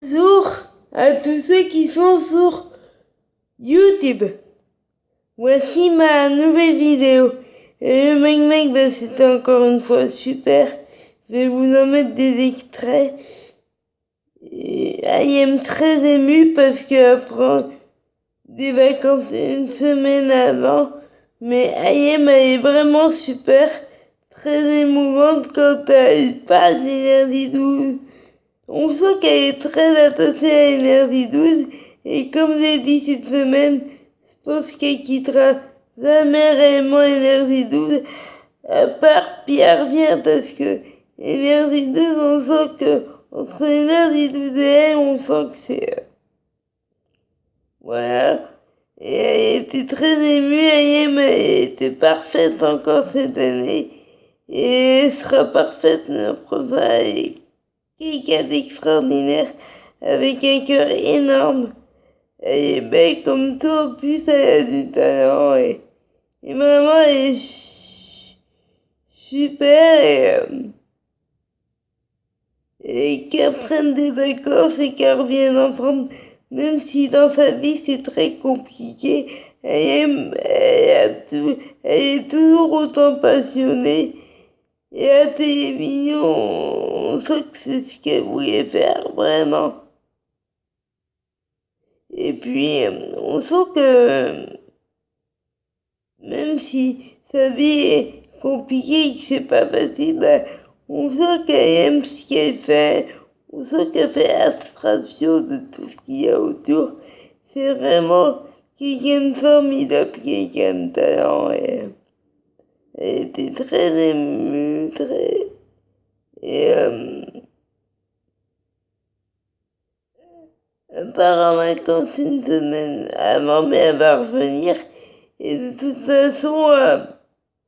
Bonjour à tous ceux qui sont sur YouTube. Voici ma nouvelle vidéo. Et le mec, c'était encore une fois super. Je vais vous en mettre des extraits. Et I am très ému parce qu'après des vacances une semaine avant, mais I am elle est vraiment super. Très émouvante quand elle parle d'énergie 12. On sent qu'elle est très attachée à énergie 12 et comme j'ai dit cette semaine, je pense qu'elle quittera jamais réellement énergie 12 à part Pierre vient parce que énergie 12 on sent que entre énergie 12 et elle on sent que c'est voilà. Et elle était très émue, elle était parfaite encore cette année et elle sera parfaite l'an prochain. Quelqu'un d'extraordinaire, avec un cœur énorme. Elle est belle comme ça, en plus elle a du talent et maman est super et qu'elle prenne des vacances et qu'elle revienne en forme, même si dans sa vie c'est très compliqué, elle est toujours autant passionnée. Et à la télévision, on sent que c'est ce qu'elle voulait faire, vraiment. Et puis, on sent que même si sa vie est compliquée et que c'est pas facile, on sent qu'elle aime ce qu'elle fait. On sent qu'elle fait abstraction de tout ce qu'il y a autour. C'est vraiment quelqu'un de formidable, quelqu'un de talent. Et elle était très émue, très... Et elle part en vacances une semaine avant, mais elle va revenir. Et de toute façon,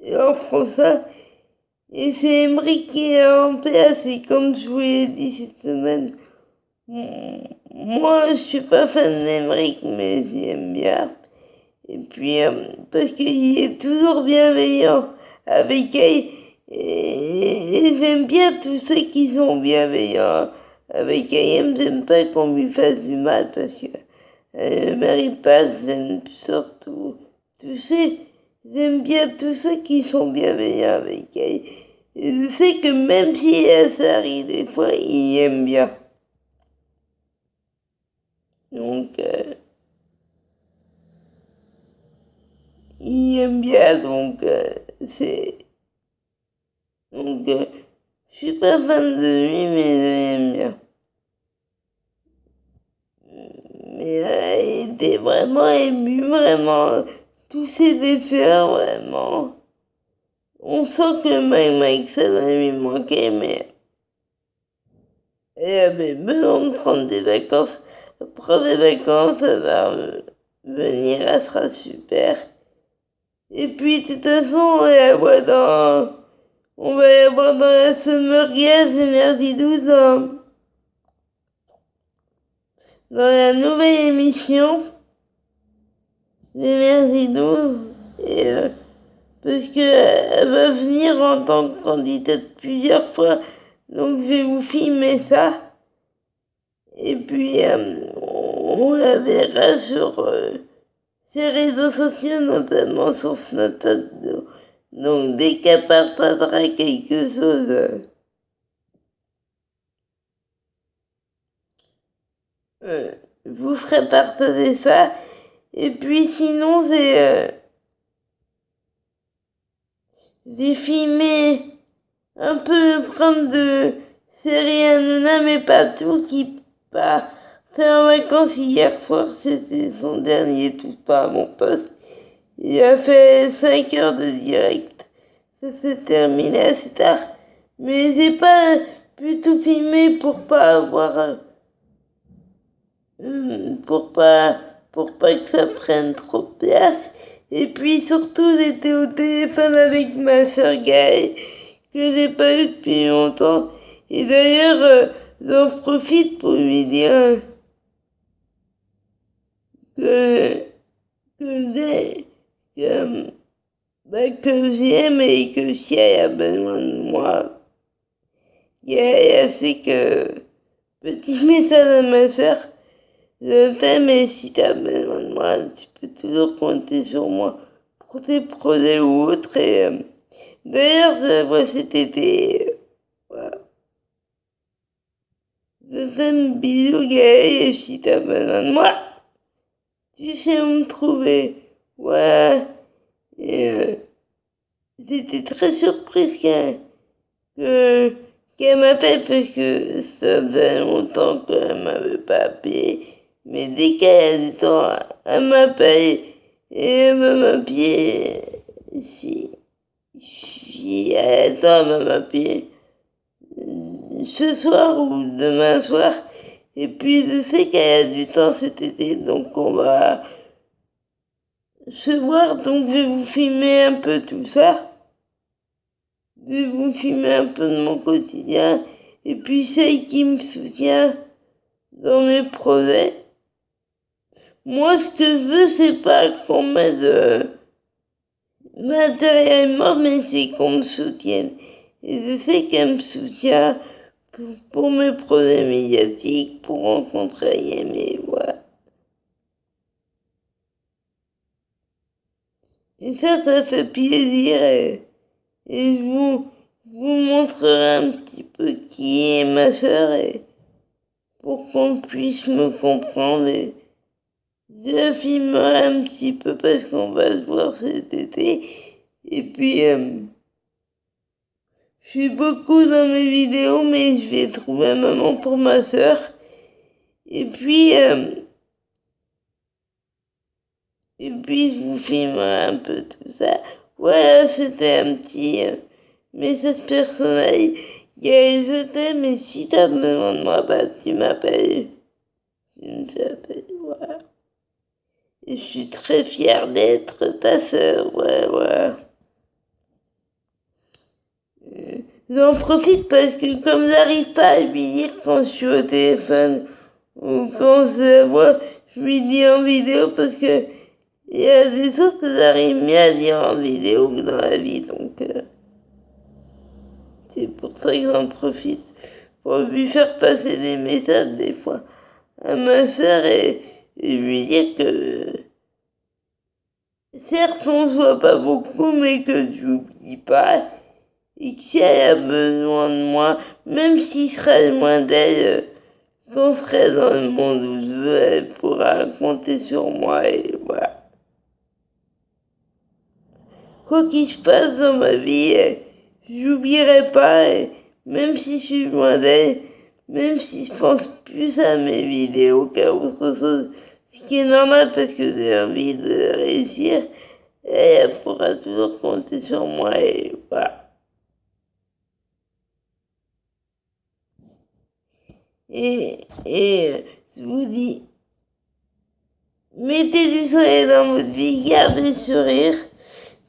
elle reprend ça. Et c'est Emery qui est en paix, c'est comme je vous l'ai dit cette semaine. Moi, je suis pas fan d'Emery, mais j'aime bien. Et puis, parce qu'il est toujours bienveillant avec elle. Et j'aime bien tous ceux qui sont bienveillants avec elle. J'aime pas qu'on lui fasse du mal parce que Marie Paz, j'aime surtout tous ceux. J'aime bien tous ceux qui sont bienveillants avec elle. Et je sais que même si ça arrive des fois, il aime bien. Donc, il aime bien, donc c'est... Donc, je suis pas fan de lui, mais je l'aime bien. Mais elle était vraiment émue, vraiment. Tous ses dessins, vraiment. On sent que Mike, ça va lui manquer, mais elle avait besoin de prendre des vacances. Elle prend des vacances, elle va venir, elle sera super. Et puis, de toute façon, on va y avoir dans la Summer Gas Energy 12 dans la nouvelle émission d'Energie 12. Et parce qu'elle va venir en tant que candidate plusieurs fois. Donc je vais vous filmer ça. Et puis on la verra sur ses réseaux sociaux, notamment sur Snapchat. Donc dès qu'elle partagera quelque chose, je vous ferai partager ça. Et puis sinon j'ai filmé un peu prendre de série Hanouna, mais pas tout, qui part faire en vacances hier soir, c'était son dernier tout pas à mon poste. Il a fait 5 heures de direct. Ça s'est terminé assez tard. Mais j'ai pas pu tout filmer pour pas avoir pour pas que ça prenne trop de place. Et puis surtout j'étais au téléphone avec ma sœur Gaëlle que j'ai pas eu depuis longtemps. Et d'ailleurs, j'en profite pour lui dire que, que j'ai, que, que j'aime et que si elle a besoin de moi, elle sait que Petit message à ma soeur. Je t'aime et si t'as besoin de moi, tu peux toujours compter sur moi pour tes projets ou autres. Et d'ailleurs, je la vois cet été. Voilà. Je t'aime, bisous Gaël, et si t'as besoin de moi, tu sais où me trouver. Ouais. Et j'étais très surprise qu'elle m'appelle parce que ça faisait longtemps qu'elle m'avait pas appelé. Mais dès qu'elle a du temps, elle m'appelle et elle m'a m'appeler. Si elle a le temps, elle va m'appeler ce soir ou demain soir. Et puis je sais qu'elle a du temps cet été, donc on va se voir. Donc je vais vous filmer un peu tout ça. Je vais vous filmer un peu de mon quotidien. Et puis celle qui me soutient dans mes projets. Moi, ce que je veux, c'est pas qu'on m'aide matériellement, mais c'est qu'on me soutienne. Et je sais qu'elle me soutient pour mes projets médiatiques, pour rencontrer et voilà. Et ça fait plaisir et je vous montrerai un petit peu qui est ma sœur et pour qu'on puisse me comprendre. Et je filmerai un petit peu parce qu'on va se voir cet été. Et puis, je suis beaucoup dans mes vidéos, mais je vais trouver un moment pour ma sœur. Et puis, je vous filmerai un peu tout ça. Voilà, c'était un petit message personnel. Je t'aime, et si t'as besoin de moi, bah, tu m'appelles. Tu m'appelles, voilà. Et je suis très fière d'être ta sœur, voilà. J'en profite parce que comme j'arrive pas à lui dire quand je suis au téléphone ou quand je la vois, je lui dis en vidéo parce que il y a des choses que j'arrive mieux à dire en vidéo que dans la vie, donc c'est pour ça que j'en profite pour lui faire passer des messages des fois à ma sœur et lui dire que certes on se voit pas beaucoup mais que j'oublie pas et que si elle a besoin de moi, même s'il serait loin d'elle, qu'on serait dans le monde où je veux, elle pourra compter sur moi et voilà. Quoi qu'il se passe dans ma vie, j'oublierai pas, et même si je suis loin d'elle, même si je pense plus à mes vidéos qu'à autre chose, ce qui est normal parce que j'ai envie de réussir, elle pourra toujours compter sur moi et voilà. Et je vous dis, mettez du soleil dans votre vie, gardez le sourire,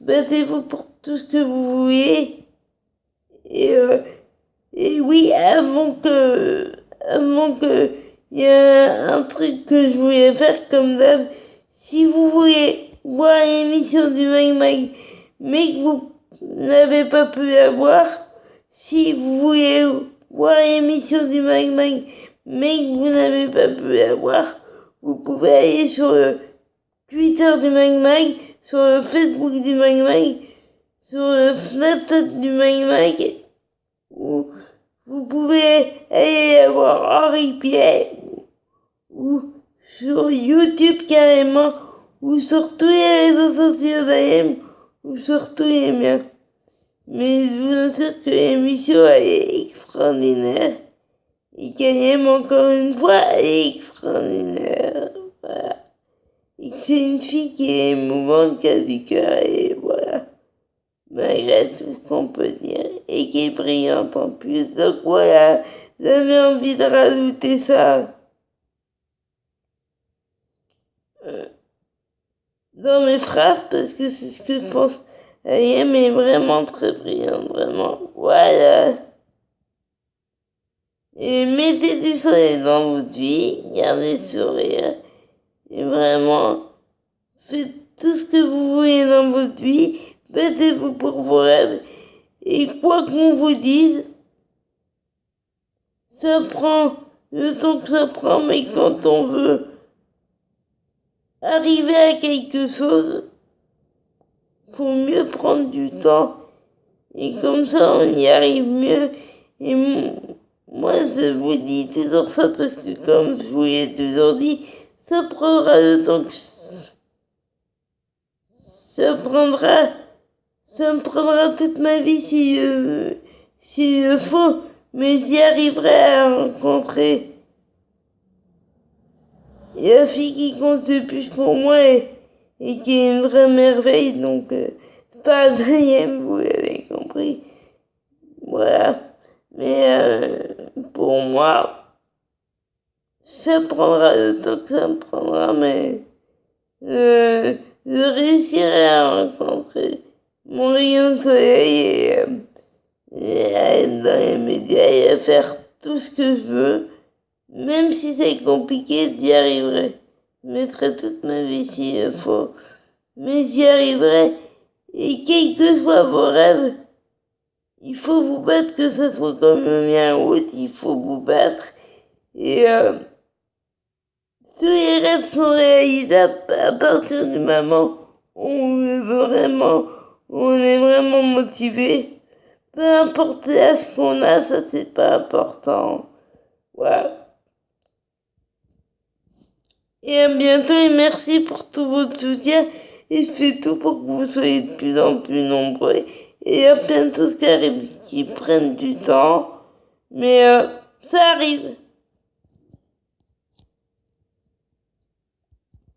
battez-vous pour tout ce que vous voulez. Et oui, avant que il y a un truc que je voulais faire comme d'hab, si vous voulez voir l'émission du Mag Mag, mais que vous n'avez pas pu la voir, si vous voulez voir l'émission du Mag Mag, mais que vous n'avez pas pu la voir, vous pouvez aller sur le Twitter du Mag Mag, sur le Facebook du Mag Mag, sur le Snapchat du Mag Mag, ou vous pouvez aller voir Henri Pierre ou sur YouTube carrément ou sur tous les réseaux sociaux d'AM ou sur tous les miens. Mais je vous assure que l'émission elle est extraordinaire et qu'elle aime encore une fois elle est extraordinaire. Voilà. Et que c'est une fille qui est émouvante, qui a du cœur et voilà. Malgré tout ce qu'on peut dire, et qui est brillante en plus. Donc voilà, j'avais envie de rajouter ça dans mes phrases parce que c'est ce que je pense. Elle est vraiment très brillante, vraiment. Voilà. Et mettez du soleil dans votre vie, gardez le sourire, et vraiment, faites tout ce que vous voulez dans votre vie, battez-vous pour vos rêves. Et quoi qu'on vous dise, ça prend le temps que ça prend, mais quand on veut arriver à quelque chose, faut mieux prendre du temps. Et comme ça, on y arrive mieux. Et moi, je vous dis toujours ça parce que, comme je vous l'ai toujours dit, ça prendra le temps que ça me prendra toute ma vie s'il le faut, mais j'y arriverai à rencontrer la fille qui compte le plus pour moi et qui est une vraie merveille, donc pas Adrien, vous l'avez compris. Voilà. Mais pour moi, ça prendra le temps que ça me prendra, mais je réussirai à rencontrer mon rayon de soleil et à être dans les médias et à faire tout ce que je veux. Même si c'est compliqué, j'y arriverai. Je mettrai toute ma vie s'il le faut, mais j'y arriverai. Et quels que soient vos rêves, il faut vous battre, que ce soit comme le mien ou autre, il faut vous battre. Et tous les rêves sont réalisables à partir du moment où on le veut vraiment, où on est vraiment motivé. Peu importe l'âge qu'on a, ça c'est pas important. Voilà. Et à bientôt et merci pour tout votre soutien. Et je fais tout pour que vous soyez de plus en plus nombreux. Et il y a plein de choses qui arrivent qui prennent du temps. Mais ça arrive.